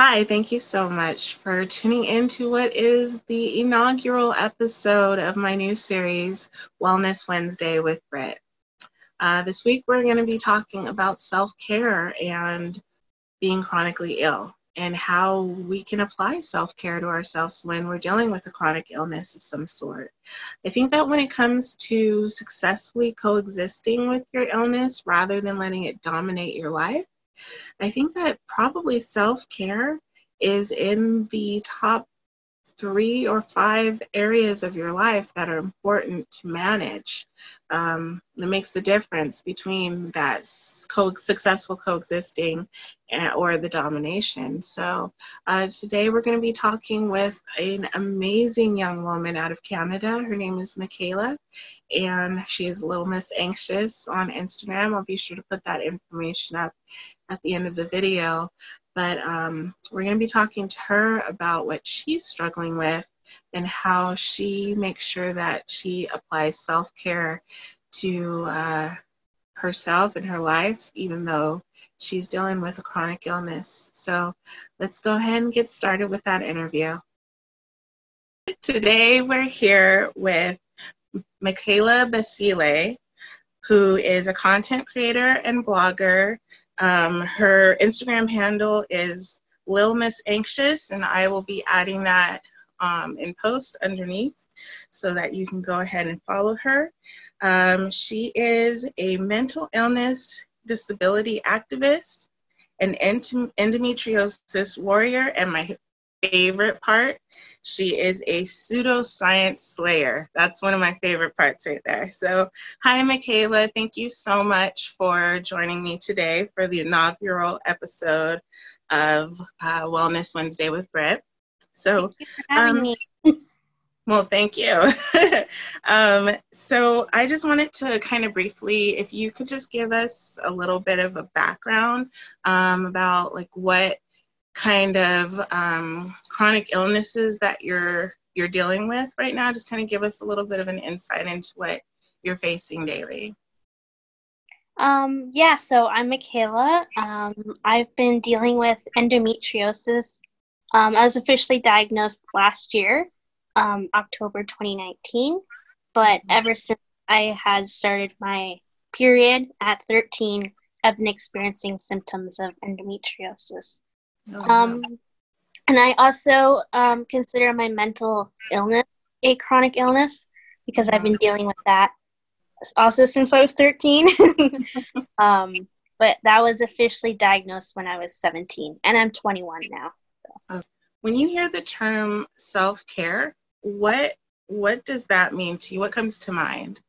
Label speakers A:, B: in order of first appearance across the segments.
A: Hi, thank you so much for tuning in to what is the inaugural episode of my new series, Wellness Wednesday with Britt. This week, we're going to be talking about self-care and being chronically ill and how we can apply self-care to ourselves when we're dealing with a chronic illness of some sort. I think that when it comes to successfully coexisting with your illness rather than letting it dominate your life, I think that probably self-care is in the top 3 or 5 areas of your life that are important to manage. That makes the difference between that successful coexisting or the domination. So today we're going to be talking with an amazing young woman out of Canada. Her name is Michaela, and she is Little Miss Anxious on Instagram. I'll be sure to put that information up at the end of the video. But we're going to be talking to her about what she's struggling with and how she makes sure that she applies self-care to herself and her life, even though she's dealing with a chronic illness. So let's go ahead and get started with that interview. Today we're here with Michaela Basile, who is a content creator and blogger. Her Instagram handle is Lil Miss Anxious, and I will be adding that in post underneath so that you can go ahead and follow her. She is a mental illness disability activist, an endometriosis warrior, and my favorite part, she is a pseudoscience slayer. That's one of my favorite parts right there. So hi, Michaela. Thank you so much for joining me today for the inaugural episode of Wellness Wednesday with Britt. So,
B: Thank you for having me.
A: Well, thank you. So I just wanted to kind of briefly, if you could just give us a little bit of a background about like what kind of chronic illnesses that you're dealing with right now. Just kind of give us a little bit of an insight into what you're facing daily.
B: So I'm Michaela. I've been dealing with endometriosis. I was officially diagnosed last year, October 2019, but ever since I had started my period at 13, I've been experiencing symptoms of endometriosis.
A: Oh, wow.
B: And I also consider my mental illness a chronic illness because I've been dealing with that also since I was 13. But that was officially diagnosed when I was 17, and I'm 21 now.
A: So. When you hear the term self-care, what does that mean to you? What comes to mind?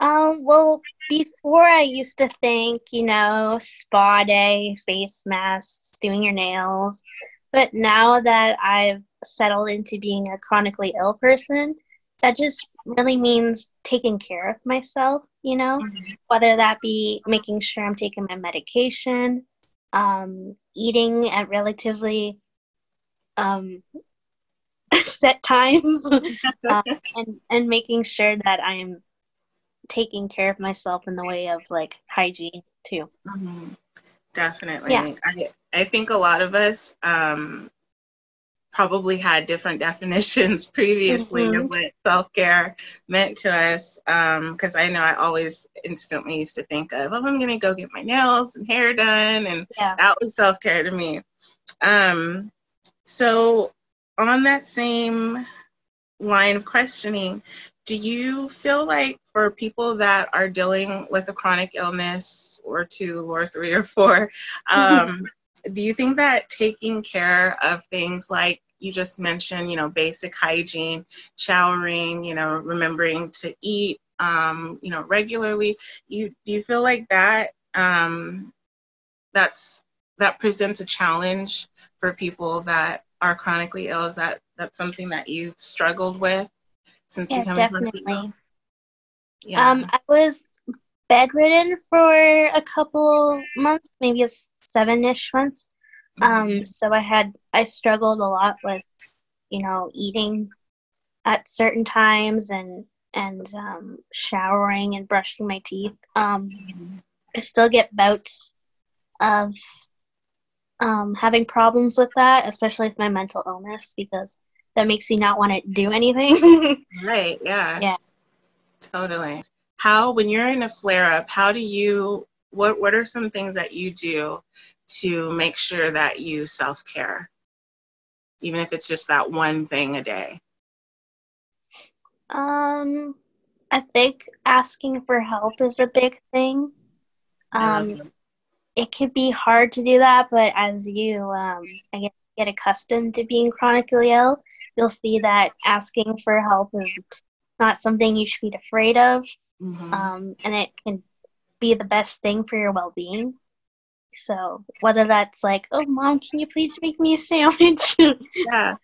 B: Well, before I used to think, spa day, face masks, doing your nails. But now that I've settled into being a chronically ill person, that just really means taking care of myself, whether that be making sure I'm taking my medication, eating at relatively set times, and making sure that I'm taking care of myself in the way of like hygiene too.
A: Mm-hmm. Definitely.
B: Yeah.
A: I think a lot of us probably had different definitions previously of what self-care meant to us, because I know I always instantly used to think of, I'm going to go get my nails and hair done, and that was self-care to me. So on that same line of questioning, do you feel like for people that are dealing with a chronic illness or 2 or 3 or 4, do you think that taking care of things like you just mentioned, basic hygiene, showering, remembering to eat, regularly, do you feel like that that presents a challenge for people that are chronically ill? Is that's something that you've struggled with since becoming
B: definitely
A: ill? Yeah.
B: I was bedridden for a couple months, maybe 7-ish months. So I struggled a lot with eating at certain times and showering and brushing my teeth. I still get bouts of having problems with that, especially with my mental illness, because that makes you not want to do anything.
A: Right, yeah.
B: Yeah.
A: Totally. How, when you're in a flare-up, how do you, what are some things that you do to make sure that you self-care, even if it's just that one thing a day?
B: I think asking for help is a big thing.
A: I love
B: Um,
A: that.
B: it could be hard to do that, but as you, I guess, get accustomed to being chronically ill, you'll see that asking for help is not something you should be afraid of,
A: Mm-hmm.
B: and it can be the best thing for your well-being. So whether that's like, oh, mom, can you please make me a sandwich?
A: Yeah.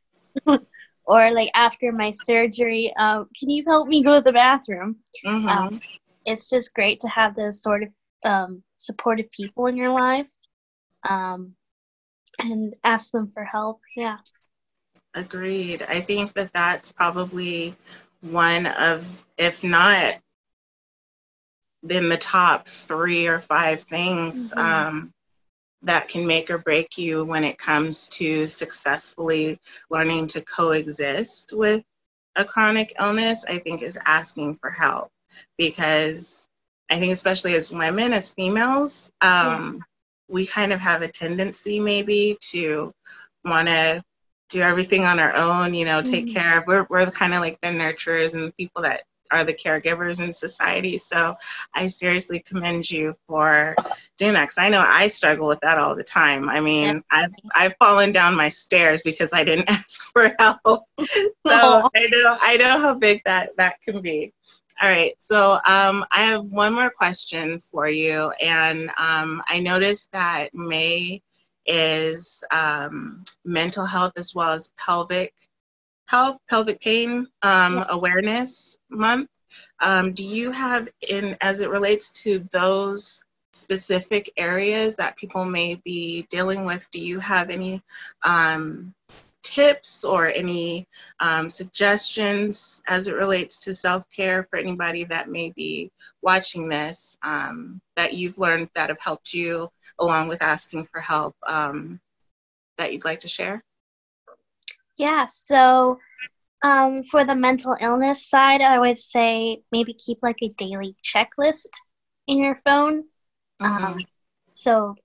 B: Or like after my surgery, can you help me go to the bathroom? Um,
A: Mm-hmm.
B: it's just great to have those sort of supportive people in your life, and ask them for help. Yeah.
A: Agreed. I think that that's probably one of, if not in the top 3 or 5 things
B: Mm-hmm.
A: that can make or break you when it comes to successfully learning to coexist with a chronic illness, I think, is asking for help. Because I think, especially as women, as females,
B: Yeah.
A: we kind of have a tendency maybe to want to do everything on our own, take
B: Mm-hmm.
A: care of, we're kind of like the nurturers and the people that are the caregivers in society. So I seriously commend you for doing that, because I know I struggle with that all the time. I mean, I've fallen down my stairs because I didn't ask for help. So
B: Oh.
A: I know how big that can be. All right, so I have one more question for you, and I noticed that May is mental health as well as pelvic health, pelvic pain
B: Yeah.
A: awareness month. Do you have, in as it relates to those specific areas that people may be dealing with, do you have any tips or any suggestions as it relates to self-care for anybody that may be watching this, that you've learned that have helped you along with asking for help, that you'd like to share?
B: Yeah. So, for the mental illness side, I would say maybe keep like a daily checklist in your phone.
A: Mm-hmm.
B: Um, so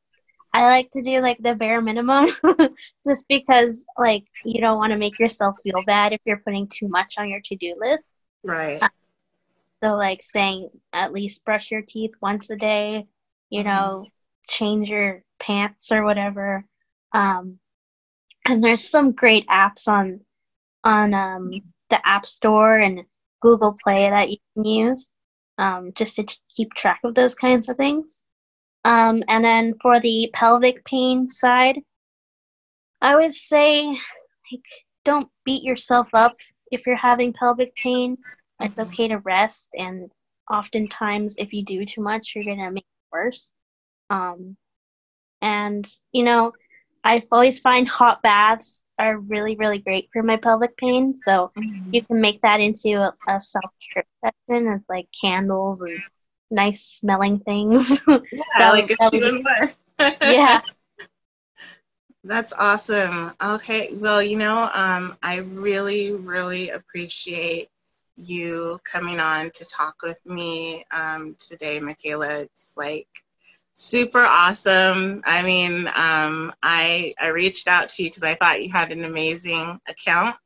B: I like to do like the bare minimum just because like you don't want to make yourself feel bad if you're putting too much on your to-do list.
A: Right.
B: Uh, so like saying at least brush your teeth once a day, you
A: Mm-hmm.
B: know, change your pants or whatever. Um, and there's some great apps on the App Store and Google Play that you can use, just to keep track of those kinds of things. And then for the pelvic pain side, I would say, like, don't beat yourself up if you're having pelvic pain. It's
A: Mm-hmm.
B: okay to rest, and oftentimes, if you do too much, you're gonna make it worse. Um, and I always find hot baths are really, really great for my pelvic pain. So
A: Mm-hmm.
B: you can make that into a self-care session with like candles and nice smelling things.
A: Yeah,
B: that
A: like
B: would
A: a
B: that would be
A: 2-in-1.
B: yeah.
A: That's awesome. Okay, well, I really, really appreciate you coming on to talk with me today, Michaela. It's like super awesome. I mean, I reached out to you because I thought you had an amazing account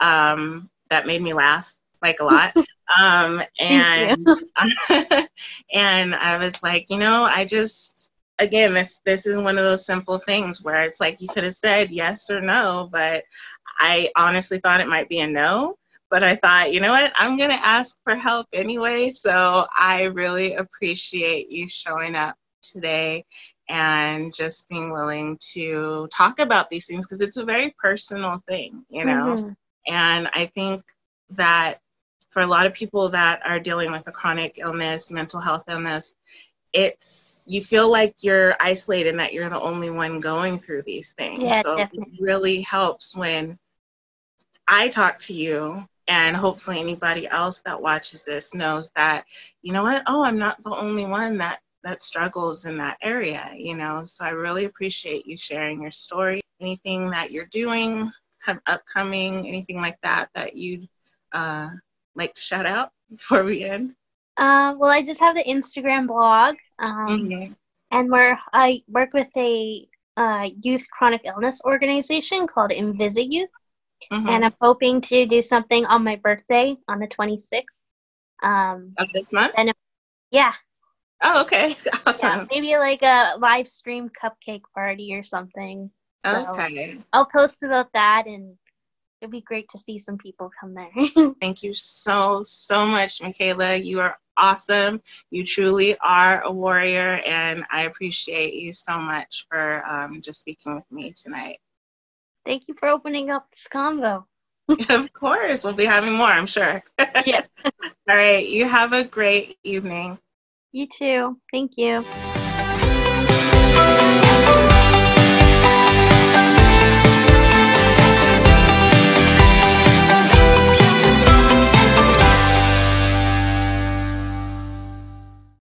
A: that made me laugh like a lot.
B: Thank you.
A: And and I was like, I just, again, this is one of those simple things where it's like you could have said yes or no, but I honestly thought it might be a no. But I thought, you know what, I'm going to ask for help anyway. So I really appreciate you showing up today and just being willing to talk about these things, because it's a very personal thing.
B: hmm
A: And I think that for a lot of people that are dealing with a chronic illness, mental health illness, you feel like you're isolated and that you're the only one going through these things.
B: Yeah,
A: So it
B: definitely.
A: really helps when I talk to you, and hopefully anybody else that watches this knows that, you know what, oh, I'm not the only one that struggles in that area, you know. So I really appreciate you sharing your story. Anything that you're doing, have upcoming, anything like that that you'd like to shout out before we end?
B: Well, I just have the Instagram blog,
A: Mm-hmm.
B: and I work with a youth chronic illness organization called Invisi Youth, and
A: Mm-hmm.
B: I'm hoping to do something on my birthday on the 26th.
A: Of this month?
B: And yeah,
A: Oh, okay.
B: yeah,
A: Awesome.
B: maybe like a live stream cupcake party or something. So
A: Okay.
B: I'll post about that, and it'd be great to see some people come there.
A: Thank you so, so much, Michaela. You are awesome. You truly are a warrior, and I appreciate you so much for just speaking with me tonight.
B: Thank you for opening up this convo.
A: Of course, we'll be having more, I'm sure.
B: Yeah.
A: All right. You have a great evening.
B: You too. Thank you.